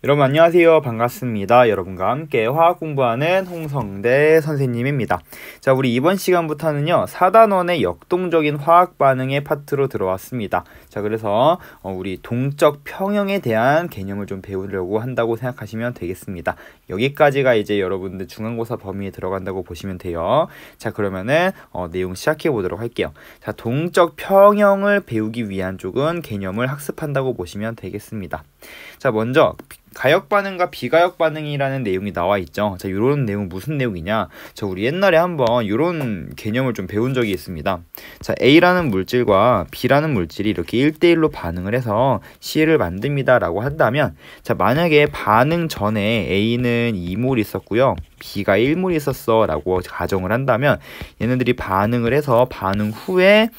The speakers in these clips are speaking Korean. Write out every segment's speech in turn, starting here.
여러분 안녕하세요. 반갑습니다. 여러분과 함께 화학 공부하는 홍성대 선생님입니다. 자, 우리 이번 시간부터는요, 4단원의 역동적인 화학 반응의 파트로 들어왔습니다. 자, 그래서 우리 동적 평형에 대한 개념을 좀 배우려고 한다고 생각하시면 되겠습니다. 여기까지가 이제 여러분들 중간고사 범위에 들어간다고 보시면 돼요. 자, 그러면은 내용 시작해 보도록 할게요. 자, 동적 평형을 배우기 위한 쪽은 개념을 학습한다고 보시면 되겠습니다. 자, 먼저 가역 반응과 비가역 반응이라는 내용이 나와 있죠. 자, 이런 내용 무슨 내용이냐? 자, 우리 옛날에 한번 이런 개념을 좀 배운 적이 있습니다. 자, A라는 물질과 B라는 물질이 이렇게 1대1로 반응을 해서 C를 만듭니다라고 한다면, 자, 만약에 반응 전에 A는 2몰 있었고요, B가 1몰 있었어라고 가정을 한다면, 얘네들이 반응을 해서 반응 후에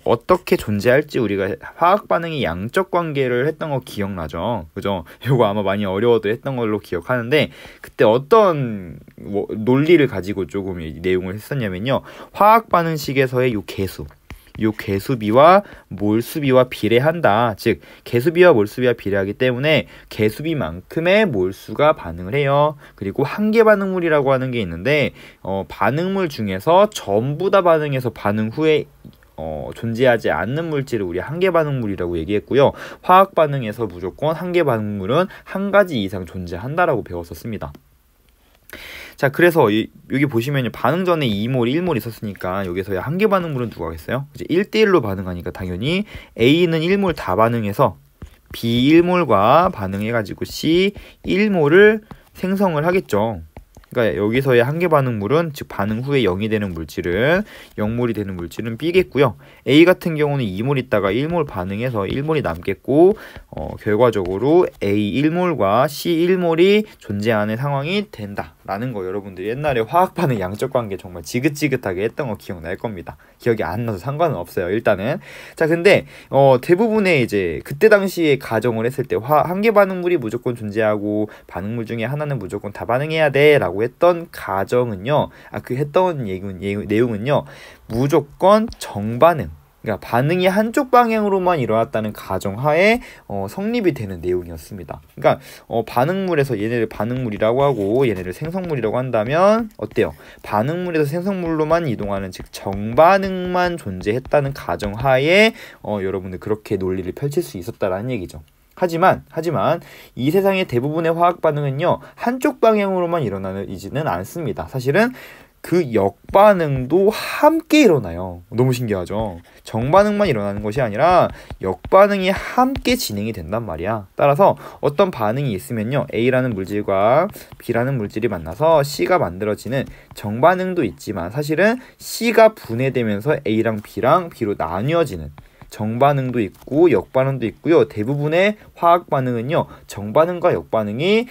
어떻게 존재할지 우리가 화학 반응의 양적 관계를 했던 거 기억나죠? 그죠? 이거 아마 많이 어려워도 했던 걸로 기억하는데, 그때 어떤 논리를 가지고 조금 이 내용을 했었냐면요, 화학 반응식에서의 요 개수비와 몰수비와 비례한다. 즉, 개수비와 몰수비와 비례하기 때문에 개수비만큼의 몰수가 반응을 해요. 그리고 한계 반응물이라고 하는 게 있는데, 반응물 중에서 전부 다 반응해서 반응 후에 존재하지 않는 물질을 우리 한계 반응물이라고 얘기했고요. 화학 반응에서 무조건 한계 반응물은 한 가지 이상 존재한다라고 배웠었습니다. 자, 그래서 여기 보시면 반응 전에 2몰, 1몰 있었으니까 여기서 한계 반응물은 누가겠어요? 이제 1대1로 반응하니까 당연히 A는 1몰 다 반응해서 B 1몰과 반응해가지고 C 1몰을 생성을 하겠죠. 그러니까 여기서의 한계 반응물은, 즉 반응 후에 0이 되는 물질은, 0몰이 되는 물질은 B겠고요. A 같은 경우는 2몰 있다가 1몰 반응해서 1몰이 남겠고, 결과적으로 A 1몰과 C 1몰이 존재하는 상황이 된다라는 거, 여러분들이 옛날에 화학 반응 양적 관계 정말 지긋지긋하게 했던 거 기억날 겁니다. 기억이 안 나서 상관은 없어요, 일단은. 자, 근데 대부분의 이제 그때 당시에 가정을 했을 때 한계 반응물이 무조건 존재하고 반응물 중에 하나는 무조건 다 반응해야 돼 라고 했던 가정은요, 했던 내용은요, 무조건 정반응, 그러니까 반응이 한쪽 방향으로만 일어났다는 가정하에 성립이 되는 내용이었습니다. 그러니까 반응물에서 얘네를 반응물이라고 하고 얘네를 생성물이라고 한다면 어때요? 반응물에서 생성물로만 이동하는, 즉 정반응만 존재했다는 가정하에 여러분들 그렇게 논리를 펼칠 수 있었다라는 얘기죠. 하지만 이 세상의 대부분의 화학 반응은요, 한쪽 방향으로만 일어나지는 않습니다. 사실은 그 역반응도 함께 일어나요. 너무 신기하죠? 정반응만 일어나는 것이 아니라 역반응이 함께 진행이 된단 말이야. 따라서 어떤 반응이 있으면요, A라는 물질과 B라는 물질이 만나서 C가 만들어지는 정반응도 있지만, 사실은 C가 분해되면서 A랑 B로 나뉘어지는 정반응도 있고 역반응도 있고요. 대부분의 화학 반응은요, 정반응과 역반응이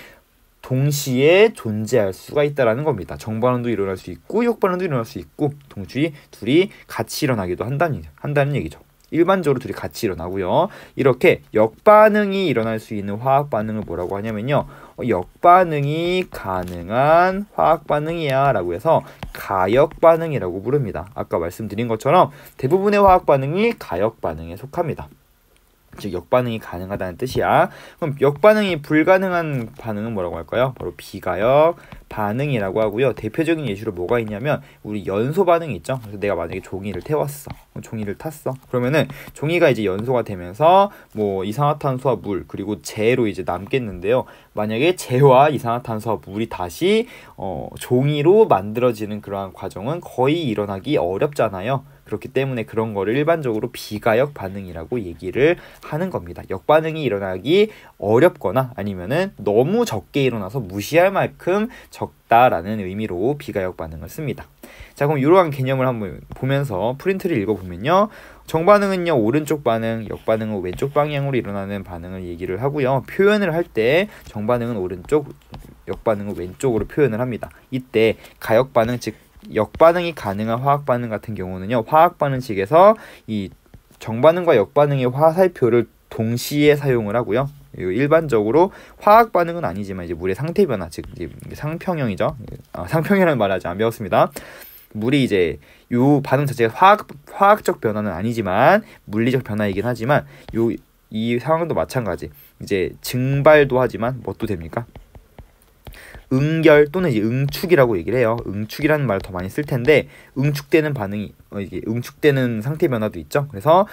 동시에 존재할 수가 있다라는 겁니다. 정반응도 일어날 수 있고 역반응도 일어날 수 있고, 둘이 같이 일어나기도 한다는 얘기죠. 일반적으로 둘이 같이 일어나고요. 이렇게 역반응이 일어날 수 있는 화학 반응을 뭐라고 하냐면요, 역반응이 가능한 화학 반응이야 라고 해서 가역 반응이라고 부릅니다. 아까 말씀드린 것처럼 대부분의 화학 반응이 가역 반응에 속합니다. 즉 역반응이 가능하다는 뜻이야. 그럼 역반응이 불가능한 반응은 뭐라고 할까요? 바로 비가역 반응이라고 하고요. 대표적인 예시로 뭐가 있냐면 우리 연소 반응이 있죠. 그래서 내가 만약에 종이를 태웠어, 종이를 탔어. 그러면은 종이가 이제 연소가 되면서 뭐 이산화탄소와 물, 그리고 재로 이제 남겠는데요. 만약에 재와 이산화탄소와 물이 다시 종이로 만들어지는 그러한 과정은 거의 일어나기 어렵잖아요. 그렇기 때문에 그런 거를 일반적으로 비가역 반응이라고 얘기를 하는 겁니다. 역반응이 일어나기 어렵거나 아니면은 너무 적게 일어나서 무시할 만큼 적다라는 의미로 비가역 반응을 씁니다. 자, 그럼 이러한 개념을 한번 보면서 프린트를 읽어보면요, 정반응은요, 오른쪽 반응, 역반응은 왼쪽 방향으로 일어나는 반응을 얘기를 하고요. 표현을 할 때 정반응은 오른쪽, 역반응은 왼쪽으로 표현을 합니다. 이때 가역 반응, 즉 역반응이 가능한 화학 반응 같은 경우는요, 화학 반응식에서 이 정반응과 역반응의 화살표를 동시에 사용을 하고요. 일반적으로 화학 반응은 아니지만 이제 물의 상태 변화, 즉 상평형이죠. 상평형이라는 말을 아직 안 배웠습니다. 물이 이제 요 반응 자체가 화학적 변화는 아니지만 물리적 변화이긴 하지만 이 상황도 마찬가지. 이제 증발도 하지만 뭣도 됩니까? 응결 또는 이제 응축이라고 얘기를 해요. 응축이라는 말을 더 많이 쓸 텐데 응축되는 반응이 이게 응축되는 상태 변화도 있죠. 그래서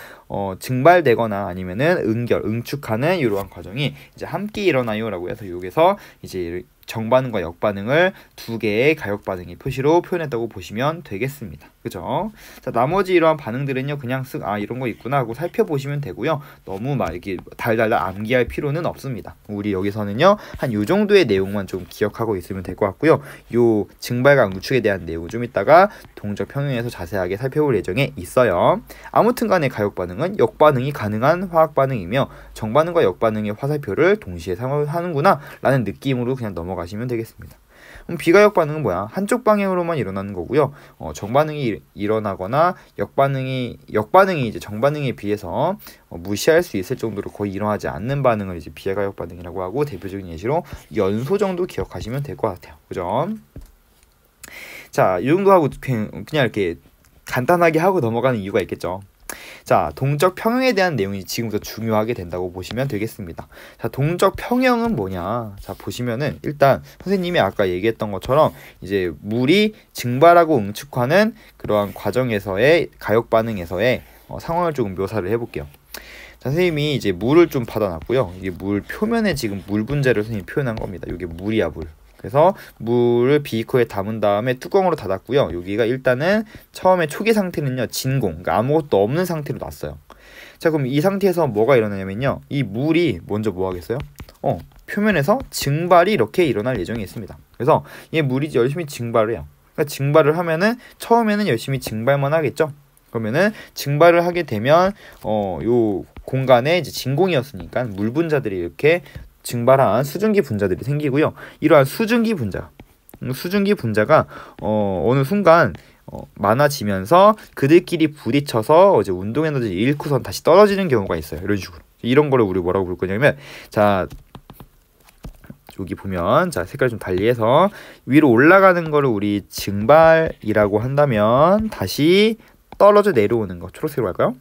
증발되거나 아니면은 응결, 응축하는 이러한 과정이 이제 함께 일어나요라고 해서 여기서 이제 정반응과 역반응을 두 개의 가역 반응의 표시로 표현했다고 보시면 되겠습니다. 그죠? 자, 나머지 이러한 반응들은요, 그냥 이런 거 있구나 하고 살펴보시면 되고요. 너무 막 이렇게 달달달 암기할 필요는 없습니다. 우리 여기서는요, 한 요 정도의 내용만 좀 기억하고 있으면 될 것 같고요. 요 증발과 응축에 대한 내용 좀 이따가 동적 평형에서 자세하게 살펴볼 예정에 있어요. 아무튼 간에 가역 반응은 역반응이 가능한 화학 반응이며 정반응과 역반응의 화살표를 동시에 사용하는구나 라는 느낌으로 그냥 넘어가시면 되겠습니다. 그럼 비가역 반응은 뭐야? 한쪽 방향으로만 일어나는 거고요. 정반응이 일어나거나 역반응이 이제 정반응에 비해서 무시할 수 있을 정도로 거의 일어나지 않는 반응을 이제 비가역 반응이라고 하고, 대표적인 예시로 연소 정도 기억하시면 될 것 같아요. 그죠? 자, 이 정도 하고 그냥 이렇게 간단하게 하고 넘어가는 이유가 있겠죠. 자, 동적 평형에 대한 내용이 지금부터 중요하게 된다고 보시면 되겠습니다. 자, 동적 평형은 뭐냐? 자, 보시면은 일단 선생님이 아까 얘기했던 것처럼 이제 물이 증발하고 응축하는 그러한 과정에서의 가역 반응에서의 상황을 조금 묘사를 해볼게요. 자, 선생님이 이제 물을 좀 받아놨고요. 이게 물 표면에 지금 물 분자를 선생님이 표현한 겁니다. 이게 물이야, 물. 그래서 물을 비커에 담은 다음에 뚜껑으로 닫았고요. 여기가 일단은 처음에 초기 상태는요, 진공, 그러니까 아무것도 없는 상태로 놨어요. 자, 그럼 이 상태에서 뭐가 일어나냐면요, 이 물이 먼저 뭐 하겠어요? 표면에서 증발이 이렇게 일어날 예정이 있습니다. 그래서 이 물이 열심히 증발을 해요. 그러니까 증발을 하면은 처음에는 열심히 증발만 하겠죠. 그러면은 증발을 하게 되면 요 공간에 이제 진공이었으니까 물 분자들이 이렇게 증발한 수증기 분자들이 생기고요. 이러한 수증기 분자가 어느 순간 많아지면서 그들끼리 부딪혀서 이제 운동 에너지를 잃고선 다시 떨어지는 경우가 있어요. 이런 식으로. 이런 거를 우리 뭐라고 부를 거냐면, 자, 여기 보면, 자, 색깔 좀 달리해서 위로 올라가는 거를 우리 증발이라고 한다면, 다시 떨어져 내려오는 거, 초록색으로 할까요?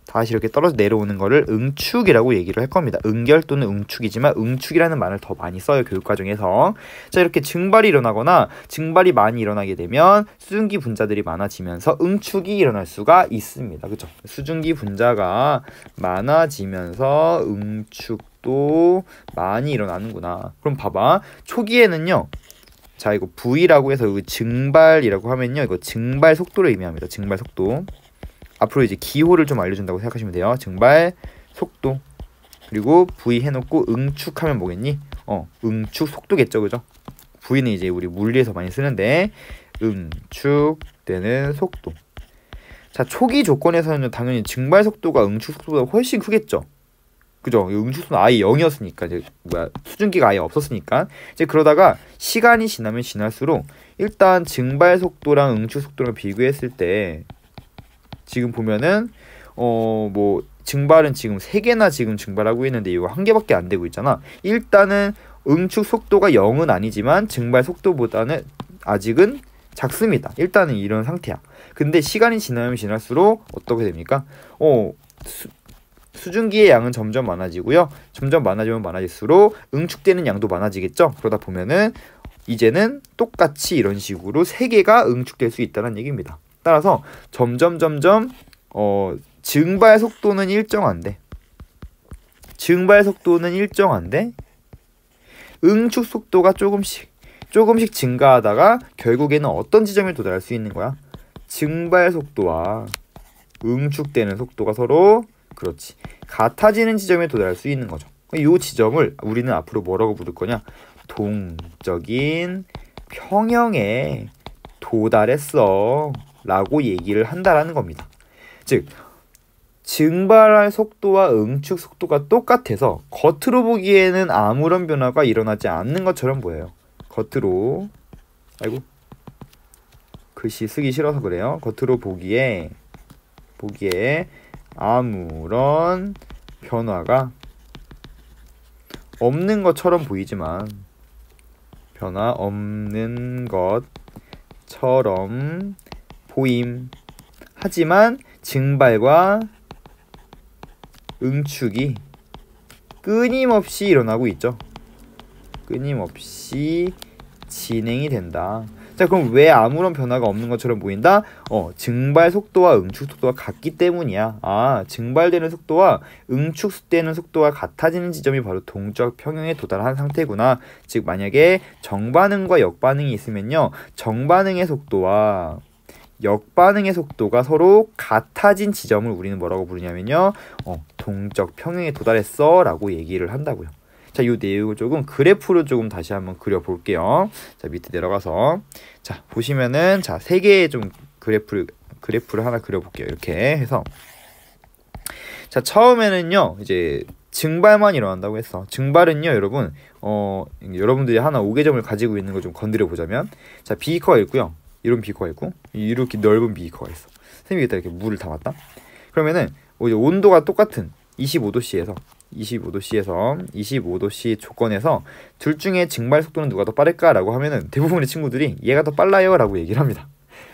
다시 이렇게 떨어져 내려오는 거를 응축이라고 얘기를 할 겁니다. 응결 또는 응축이지만 응축이라는 말을 더 많이 써요, 교육과정에서. 자, 이렇게 증발이 일어나거나 증발이 많이 일어나게 되면 수증기 분자들이 많아지면서 응축이 일어날 수가 있습니다. 그렇죠? 수증기 분자가 많아지면서 응축도 많이 일어나는구나. 그럼 봐봐. 초기에는요, 자, 이거 V라고 해서 이거 증발이라고 하면요, 이거 증발 속도를 의미합니다. 증발 속도. 앞으로 이제 기호를 좀 알려준다고 생각하시면 돼요. 증발 속도. 그리고 V 해놓고 응축하면 뭐겠니? 응축 속도겠죠, 그죠? V는 이제 우리 물리에서 많이 쓰는데 응축되는 속도. 자, 초기 조건에서는 당연히 증발 속도가 응축 속도보다 훨씬 크겠죠. 그죠? 응축 속도는 아예 0이었으니까, 이제 수증기가 아예 없었으니까. 이제 그러다가 시간이 지나면 지날수록 일단 증발 속도랑 응축 속도랑 비교했을 때 지금 보면은 뭐 증발은 지금 3개나 지금 증발하고 있는데 이거 1개밖에 안 되고 있잖아. 일단은 응축 속도가 0은 아니지만 증발 속도보다는 아직은 작습니다. 일단은 이런 상태야. 근데 시간이 지나면 지날수록 어떻게 됩니까? 수증기의 양은 점점 많아지고요. 점점 많아지면 많아질수록 응축되는 양도 많아지겠죠. 그러다 보면은 이제는 똑같이 이런 식으로 3개가 응축될 수 있다는 얘기입니다. 따라서 점점 증발 속도는 일정한데 응축 속도가 조금씩 증가하다가 결국에는 어떤 지점에 도달할 수 있는 거야? 증발 속도와 응축되는 속도가 서로 같아지는 지점에 도달할 수 있는 거죠. 이 지점을 우리는 앞으로 뭐라고 부를 거냐? 동적인 평형에 도달했어 라고 얘기를 한다라는 겁니다. 즉, 증발할 속도와 응축 속도가 똑같아서 겉으로 보기에는 아무런 변화가 일어나지 않는 것처럼 보여요. 겉으로, 글씨 쓰기 싫어서 그래요. 겉으로 보기에 아무런 변화가 없는 것처럼 보이지만, 변화 없는 것처럼 보임. 하지만 증발과 응축이 끊임없이 일어나고 있죠. 끊임없이 진행이 된다. 자, 그럼 왜 아무런 변화가 없는 것처럼 보인다? 증발 속도와 응축 속도가 같기 때문이야. 증발되는 속도와 응축되는 속도가 같아지는 지점이 바로 동적 평형에 도달한 상태구나. 즉 만약에 정반응과 역반응이 있으면요, 정반응의 속도와 역반응의 속도가 서로 같아진 지점을 우리는 뭐라고 부르냐면요, 동적 평형에 도달했어 라고 얘기를 한다고요. 자, 이 내용을 조금 그래프로 조금 다시 한번 그려볼게요. 자, 밑에 내려가서 자, 보시면은 자, 세 개의 좀 그래프를 하나 그려볼게요. 이렇게 해서 자, 처음에는요, 이제 증발만 일어난다고 했어. 증발은요, 여러분, 여러분들이 하나 5개점을 가지고 있는 걸 좀 건드려 보자면, 자, 비커가 있고요. 이런 비커가 있고, 이렇게 넓은 비커가 있어. 선생님이 여기다 이렇게 물을 담았다. 그러면은 이제 온도가 똑같은 25도씨에서 25도씨 조건에서 둘 중에 증발 속도는 누가 더 빠를까라고 하면은 대부분의 친구들이 얘가 더 빨라요라고 얘기를 합니다.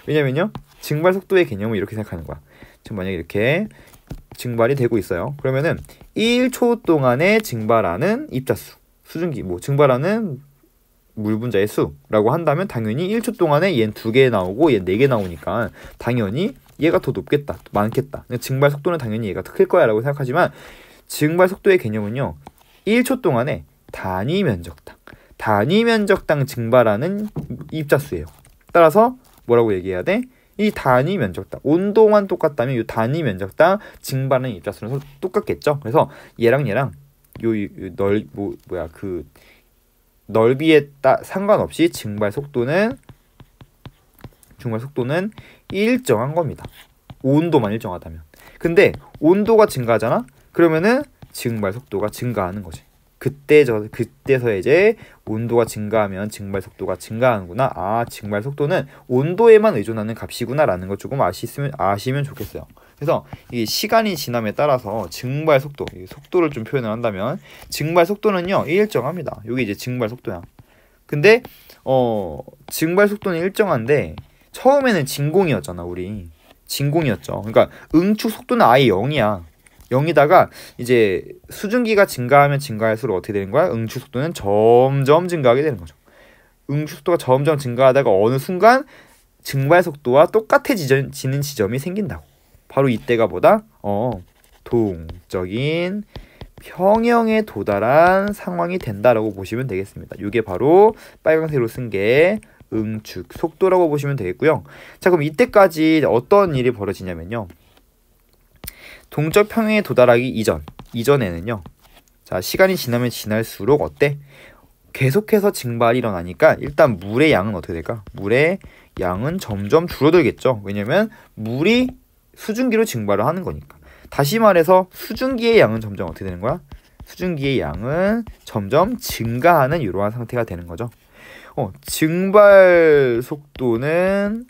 왜냐면요, 증발 속도의 개념을 이렇게 생각하는 거야. 지금 만약에 이렇게 증발이 되고 있어요. 그러면은 1초 동안에 증발하는 입자수, 수증기, 증발하는 물 분자의 수라고 한다면 당연히 1초 동안에 얘는 2개 나오고 얘는 4개 나오니까 당연히 얘가 더 높겠다, 많겠다. 증발 속도는 당연히 얘가 더 클 거야 라고 생각하지만, 증발 속도의 개념은요, 1초 동안에 단위 면적당 증발하는 입자수예요. 따라서 뭐라고 얘기해야 돼? 이 단위 면적당, 온도만 똑같다면 이 단위 면적당 증발하는 입자수는 서로 똑같겠죠. 그래서 얘랑 그 넓이에 상관없이 증발 속도는 일정한 겁니다. 온도만 일정하다면. 근데 온도가 증가하잖아? 그러면은 증발 속도가 증가하는 거지. 그때서 이제 온도가 증가하면 증발 속도가 증가하는구나. 증발 속도는 온도에만 의존하는 값이구나 라는 거 조금 아시면 좋겠어요. 그래서 이 시간이 지남에 따라서 증발 속도, 속도를 좀 표현을 한다면 증발 속도는요, 일정합니다. 여기 이제 증발 속도야. 근데 증발 속도는 일정한데 처음에는 진공이었잖아. 우리 진공이었죠. 그러니까 응축 속도는 아예 0이야. 0이다가 이제 수증기가 증가하면 증가할수록 어떻게 되는 거야? 응축 속도는 점점 증가하게 되는 거죠. 응축 속도가 점점 증가하다가 어느 순간 증발 속도와 똑같아지는 지점이 생긴다고. 바로 이때가 뭐다? 동적인 평형에 도달한 상황이 된다라고 보시면 되겠습니다. 이게 바로 빨간색으로 쓴 게 응축 속도라고 보시면 되겠고요. 자, 그럼 이때까지 어떤 일이 벌어지냐면요, 동적 평형에 도달하기 이전에는요, 자, 시간이 지나면 지날수록 어때? 계속해서 증발이 일어나니까 일단 물의 양은 어떻게 될까? 물의 양은 점점 줄어들겠죠. 왜냐면 물이 수증기로 증발을 하는 거니까. 다시 말해서 수증기의 양은 점점 어떻게 되는 거야? 수증기의 양은 점점 증가하는 이러한 상태가 되는 거죠. 증발 속도는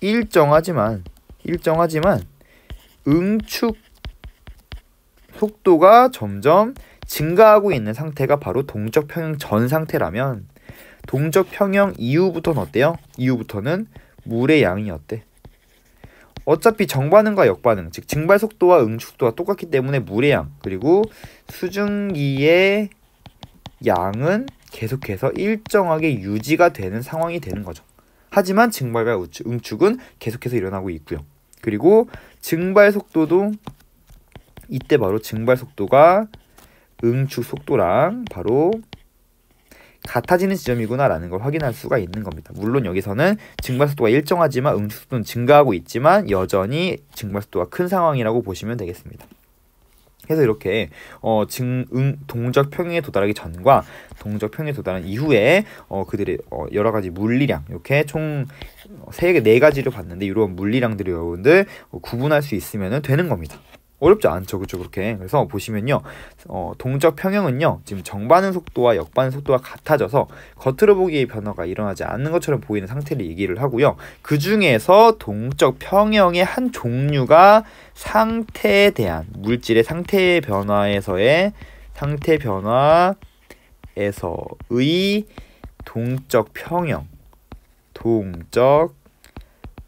일정하지만 응축 속도가 점점 증가하고 있는 상태가 바로 동적 평형 전 상태라면, 동적 평형 이후부터는 어때요? 이후부터는 물의 양이 어때? 어차피 정반응과 역반응, 즉 증발 속도와 응축 속도가 똑같기 때문에 물의 양 그리고 수증기의 양은 계속해서 일정하게 유지가 되는 상황이 되는 거죠. 하지만 증발과 응축은 계속해서 일어나고 있고요. 그리고 증발 속도도 이때 바로 증발 속도가 응축 속도랑 바로 같아지는 지점이구나 라는 걸 확인할 수가 있는 겁니다. 물론 여기서는 증발 속도가 일정하지만 응축 속도는 증가하고 있지만 여전히 증발 속도가 큰 상황이라고 보시면 되겠습니다. 그래서 이렇게 동적 평형에 도달하기 전과 동적 평형에 도달한 이후에 그들의 여러 가지 물리량, 이렇게 총 4가지를 봤는데 이런 물리량들이 여러분들 구분할 수 있으면 되는 겁니다. 어렵지 않죠, 그렇죠? 그렇게. 그래서 보시면요, 동적 평형은요, 지금 정반응 속도와 역반응 속도가 같아져서 겉으로 보기에 변화가 일어나지 않는 것처럼 보이는 상태를 얘기를 하고요. 그 중에서 동적 평형의 한 종류가 상태에 대한 물질의 상태 변화에서의 동적 평형, 동적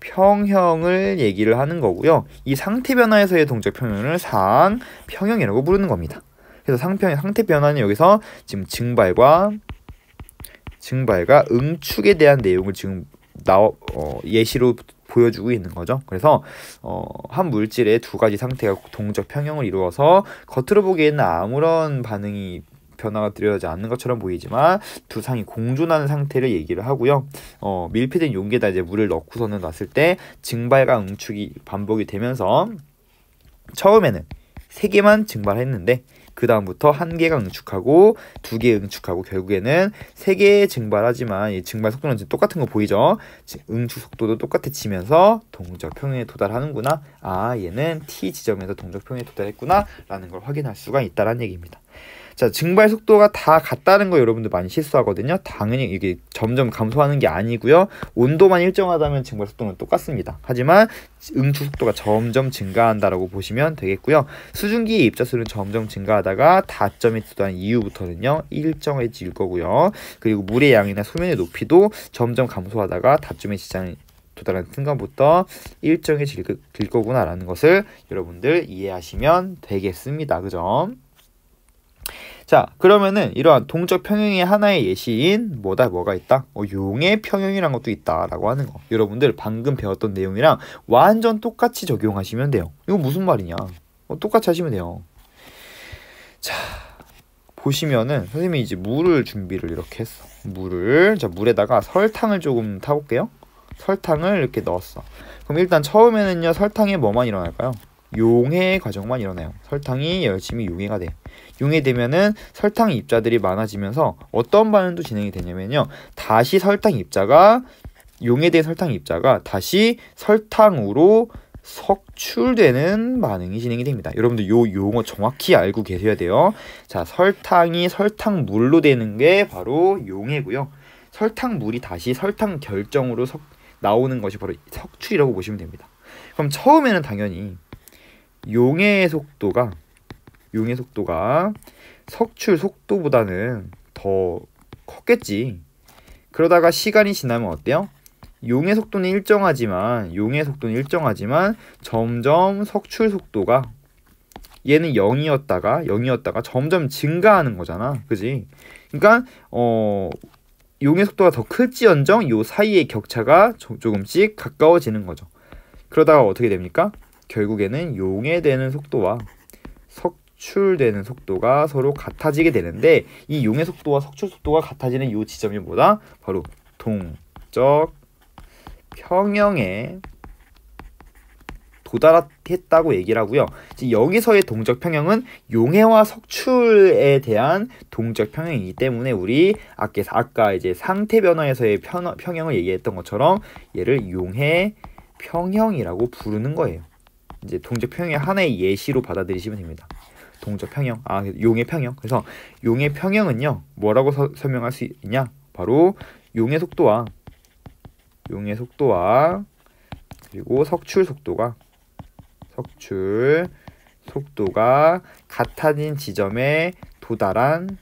평형을 얘기를 하는 거고요. 이 상태 변화에서의 동적 평형을 상평형이라고 부르는 겁니다. 그래서 상태 변화는 여기서 지금 증발과 응축에 대한 내용을 지금 예시로 보여주고 있는 거죠. 그래서 한 물질의 두 가지 상태가 동적 평형을 이루어서 겉으로 보기에는 아무런 변화가 드러나지 않는 것처럼 보이지만 두 상이 공존하는 상태를 얘기를 하고요. 밀폐된 용기에다 이제 물을 넣고서는 놨을 때 증발과 응축이 반복이 되면서 처음에는 3개만 증발했는데 그 다음부터 1개가 응축하고 2개 응축하고 결국에는 3개 증발하지만 이 증발 속도는 똑같은 거 보이죠? 응축 속도도 똑같아지면서 동적 평형에 도달하는구나. 얘는 T 지점에서 동적 평형에 도달했구나 라는 걸 확인할 수가 있다는 얘기입니다. 자, 증발 속도가 다 같다는 거 여러분들 많이 실수하거든요. 당연히 이게 점점 감소하는 게 아니고요. 온도만 일정하다면 증발 속도는 똑같습니다. 하지만 응축 속도가 점점 증가한다라고 보시면 되겠고요. 수증기의 입자수는 점점 증가하다가 다점에 도달한 이후부터는요 일정해질 거고요. 그리고 물의 양이나 소면의 높이도 점점 감소하다가 다점의 지점에 도달한 순간부터 일정해질 거구나라는 것을 여러분들 이해하시면 되겠습니다. 그죠? 자, 그러면은 이러한 동적 평형의 하나의 예시인 뭐가 있다? 용의 평형이란 것도 있다라고 하는 거. 여러분들 방금 배웠던 내용이랑 완전 똑같이 적용하시면 돼요. 이거 무슨 말이냐? 똑같이 하시면 돼요. 자, 보시면은 선생님이 이제 물을 준비를 이렇게 했어. 물에다가 설탕을 조금 타볼게요. 설탕을 이렇게 넣었어. 그럼 일단 처음에는요 설탕에 뭐만 일어날까요? 용해 과정만 일어나요. 설탕이 열심히 용해가 돼. 용해되면은 설탕 입자들이 많아지면서 어떤 반응도 진행이 되냐면요. 다시 용해된 설탕 입자가 다시 설탕으로 석출되는 반응이 진행이 됩니다. 여러분들 요 용어 정확히 알고 계셔야 돼요. 자, 설탕이 설탕물로 되는 게 바로 용해고요. 설탕물이 다시 설탕 결정으로 나오는 것이 바로 석출이라고 보시면 됩니다. 그럼 처음에는 당연히 용해의 속도가 석출 속도보다는 더 컸겠지. 그러다가 시간이 지나면 어때요? 용해 속도는 일정하지만 점점 석출 속도가 얘는 0이었다가 점점 증가하는 거잖아. 그지? 그러니까 용해 속도가 더 클지언정 요 사이의 격차가 조금씩 가까워지는 거죠. 그러다가 어떻게 됩니까? 결국에는 용해되는 속도와 석출되는 속도가 서로 같아지게 되는데 이 용해 속도와 석출 속도가 같아지는 이 지점이 뭐다? 바로 동적 평형에 도달했다고 얘기를 하고요. 여기서의 동적 평형은 용해와 석출에 대한 동적 평형이기 때문에 우리 아까 이제 상태 변화에서의 평형을 얘기했던 것처럼 얘를 용해 평형이라고 부르는 거예요. 이제 동적 평형의 하나의 예시로 받아들이시면 됩니다. 동적 평형, 용해 평형. 그래서 용해 평형은요, 뭐라고 설명할 수 있냐? 바로 용해 속도와 그리고 석출 속도가 같아진 지점에 도달한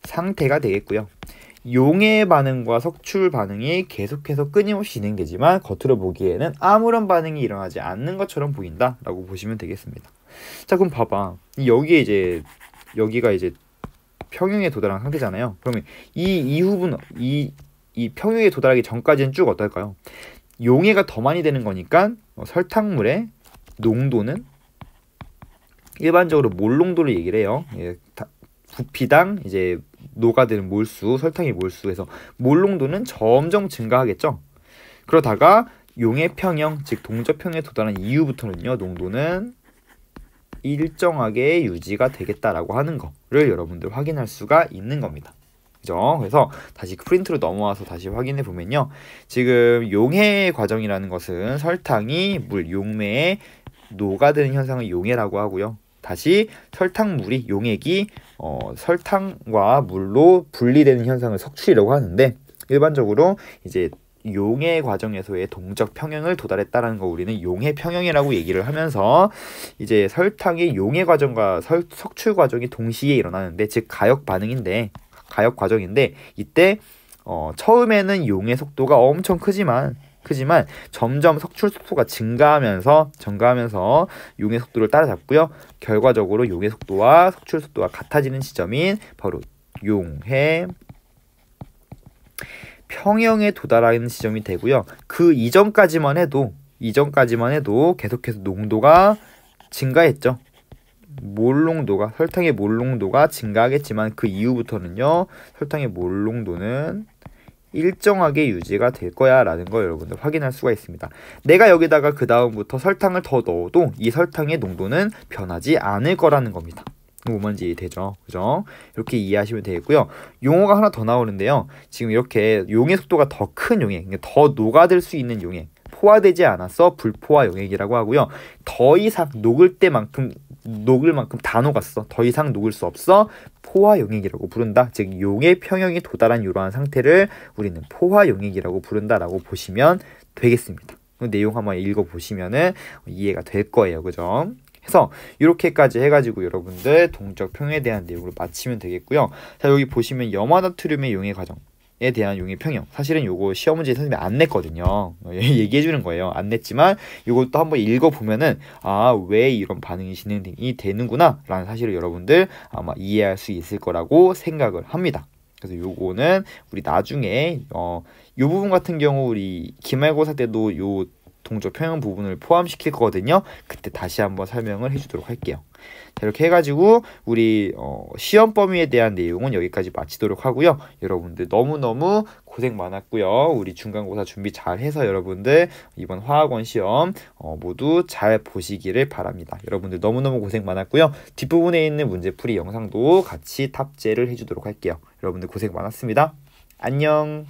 상태가 되겠고요. 용해 반응과 석출 반응이 계속해서 끊임없이 진행되지만 겉으로 보기에는 아무런 반응이 일어나지 않는 것처럼 보인다라고 보시면 되겠습니다. 자, 그럼 봐봐. 여기가 이제 평형에 도달한 상태잖아요. 그러면 이 평형에 도달하기 전까지는 쭉 어떨까요? 용해가 더 많이 되는 거니까 설탕물의 농도는 일반적으로 몰 농도를 얘기를 해요. 부피당 이제 녹아드는 몰수, 설탕의 몰수에서 몰 농도는 점점 증가하겠죠. 그러다가 용해 평형, 즉 동적 평형에 도달한 이후부터는요, 농도는 일정하게 유지가 되겠다라고 하는 거를 여러분들 확인할 수가 있는 겁니다. 그죠? 그래서 다시 프린트로 넘어와서 다시 확인해 보면요, 지금 용해 과정이라는 것은 설탕이 용매에 녹아드는 현상을 용해라고 하고요. 다시 설탕물이 용액이 설탕과 물로 분리되는 현상을 석출이라고 하는데, 일반적으로 이제 용해 과정에서의 동적 평형을 도달했다라는 거 우리는 용해 평형이라고 얘기를 하면서, 이제 설탕의 용해 과정과 석출 과정이 동시에 일어나는데, 즉 가역 과정인데 이때 처음에는 용해 속도가 엄청 크지만 크지만 점점 석출 속도가 증가하면서 용의 속도를 따라잡고요. 결과적으로 용의 속도와 석출 속도가 같아지는 지점인 바로 용의 평형에 도달하는 지점이 되고요. 그 이전까지만 해도 계속해서 농도가 증가했죠. 설탕의 몰 농도가 증가하겠지만 그 이후부터는요, 설탕의 몰 농도는 일정하게 유지가 될 거야 라는 걸 여러분들 확인할 수가 있습니다. 내가 여기다가 그 다음부터 설탕을 더 넣어도 이 설탕의 농도는 변하지 않을 거라는 겁니다. 뭔 말인지 이해되죠? 그죠? 이렇게 이해하시면 되겠고요. 용어가 하나 더 나오는데요. 지금 이렇게 용의 속도가 더 큰 용액, 더 녹아들 수 있는 용액, 포화되지 않아서 불포화 용액이라고 하고요. 더 이상 녹을 만큼 다 녹았어. 더 이상 녹을 수 없어. 포화 용액이라고 부른다. 즉 용의 평형이 도달한 이러한 상태를 우리는 포화 용액이라고 부른다라고 보시면 되겠습니다. 그 내용 한번 읽어보시면은 이해가 될 거예요. 그죠? 그래서 이렇게까지 해가지고 여러분들 동적 평형에 대한 내용을 마치면 되겠고요. 자, 여기 보시면 염화나트륨의 용의 과정에 대한 용의 평형, 사실은 요거 시험 문제 선생님이 안 냈거든요. 얘기해 주는 거예요. 안 냈지만 요것도 한번 읽어보면은 왜 이런 반응이 진행이 되는구나 라는 사실을 여러분들 아마 이해할 수 있을 거라고 생각을 합니다. 그래서 요거는 우리 나중에 요 부분 같은 경우 우리 기말고사 때도 요 동적 평형 부분을 포함시킬 거거든요. 그때 다시 한번 설명을 해주도록 할게요. 자, 이렇게 해가지고 우리 시험 범위에 대한 내용은 여기까지 마치도록 하고요. 여러분들 너무너무 고생 많았고요. 우리 중간고사 준비 잘 해서 여러분들 이번 화학원 시험 모두 잘 보시기를 바랍니다. 여러분들 너무너무 고생 많았고요. 뒷부분에 있는 문제풀이 영상도 같이 탑재를 해주도록 할게요. 여러분들 고생 많았습니다. 안녕.